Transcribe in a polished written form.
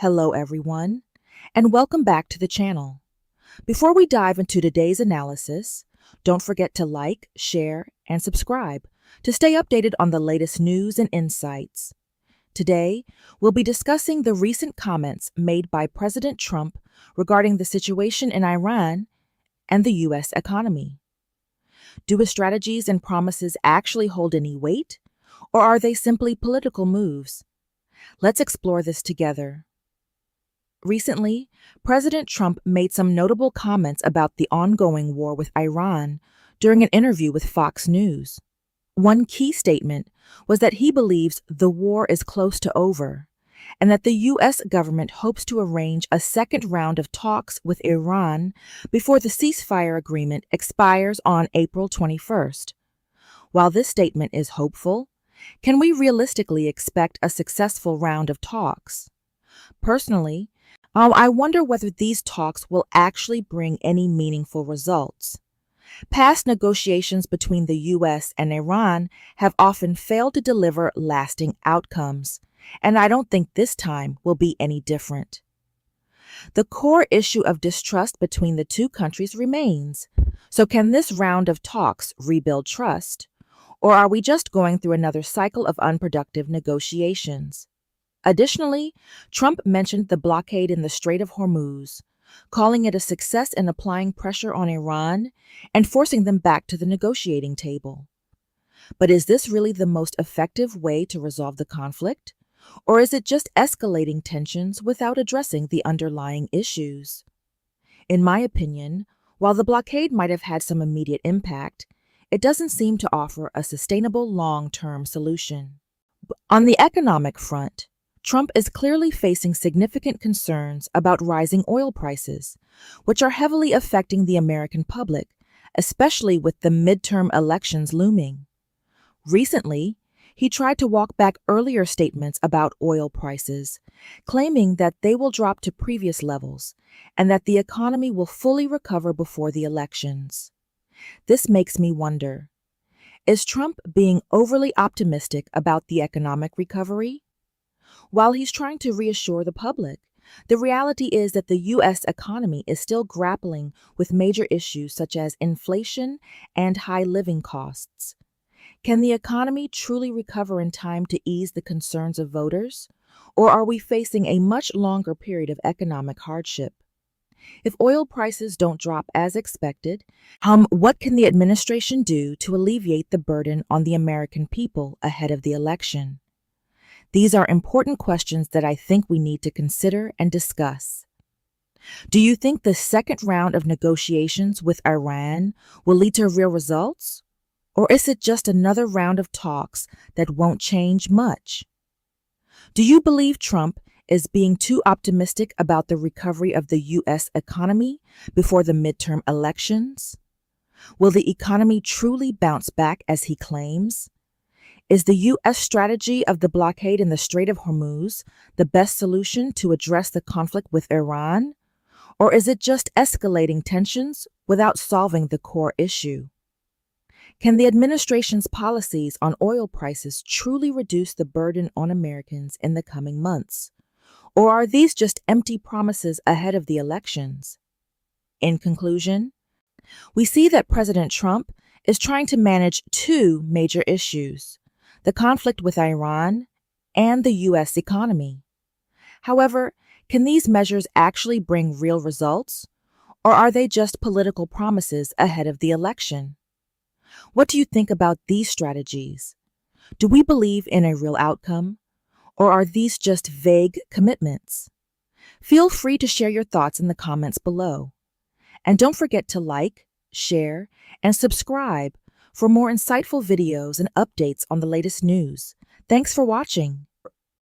Hello, everyone, and welcome back to the channel. Before we dive into today's analysis, don't forget to like, share, and subscribe to stay updated on the latest news and insights. Today, we'll be discussing the recent comments made by President Trump regarding the situation in Iran and the U.S. economy. Do his strategies and promises actually hold any weight, or are they simply political moves? Let's explore this together. Recently, President Trump made some notable comments about the ongoing war with Iran during an interview with Fox News. One key statement was that he believes the war is close to over and that the U.S. government hopes to arrange a second round of talks with Iran before the ceasefire agreement expires on April 21st. While this statement is hopeful, can we realistically expect a successful round of talks? Personally, I wonder whether these talks will actually bring any meaningful results. Past negotiations between the U.S. and Iran have often failed to deliver lasting outcomes, and I don't think this time will be any different. The core issue of distrust between the two countries remains. So can this round of talks rebuild trust, or are we just going through another cycle of unproductive negotiations? Additionally, Trump mentioned the blockade in the Strait of Hormuz, calling it a success in applying pressure on Iran and forcing them back to the negotiating table. But is this really the most effective way to resolve the conflict? Or is it just escalating tensions without addressing the underlying issues? In my opinion, while the blockade might have had some immediate impact, it doesn't seem to offer a sustainable long-term solution. On the economic front, Trump is clearly facing significant concerns about rising oil prices, which are heavily affecting the American public, especially with the midterm elections looming. Recently, he tried to walk back earlier statements about oil prices, claiming that they will drop to previous levels and that the economy will fully recover before the elections. This makes me wonder, is Trump being overly optimistic about the economic recovery? While he's trying to reassure the public, the reality is that the U.S. economy is still grappling with major issues such as inflation and high living costs. Can the economy truly recover in time to ease the concerns of voters, or are we facing a much longer period of economic hardship? If oil prices don't drop as expected, what can the administration do to alleviate the burden on the American people ahead of the election? These are important questions that I think we need to consider and discuss. Do you think the second round of negotiations with Iran will lead to real results? Or is it just another round of talks that won't change much? Do you believe Trump is being too optimistic about the recovery of the U.S. economy before the midterm elections? Will the economy truly bounce back as he claims? Is the U.S. strategy of the blockade in the Strait of Hormuz the best solution to address the conflict with Iran? Or is it just escalating tensions without solving the core issue? Can the administration's policies on oil prices truly reduce the burden on Americans in the coming months? Or are these just empty promises ahead of the elections? In conclusion, we see that President Trump is trying to manage two major issues: the conflict with Iran and the U.S. economy. However, can these measures actually bring real results, or are they just political promises ahead of the election? What do you think about these strategies? Do we believe in a real outcome, or are these just vague commitments? Feel free to share your thoughts in the comments below. And don't forget to like, share, and subscribe for more insightful videos and updates on the latest news. Thanks for watching.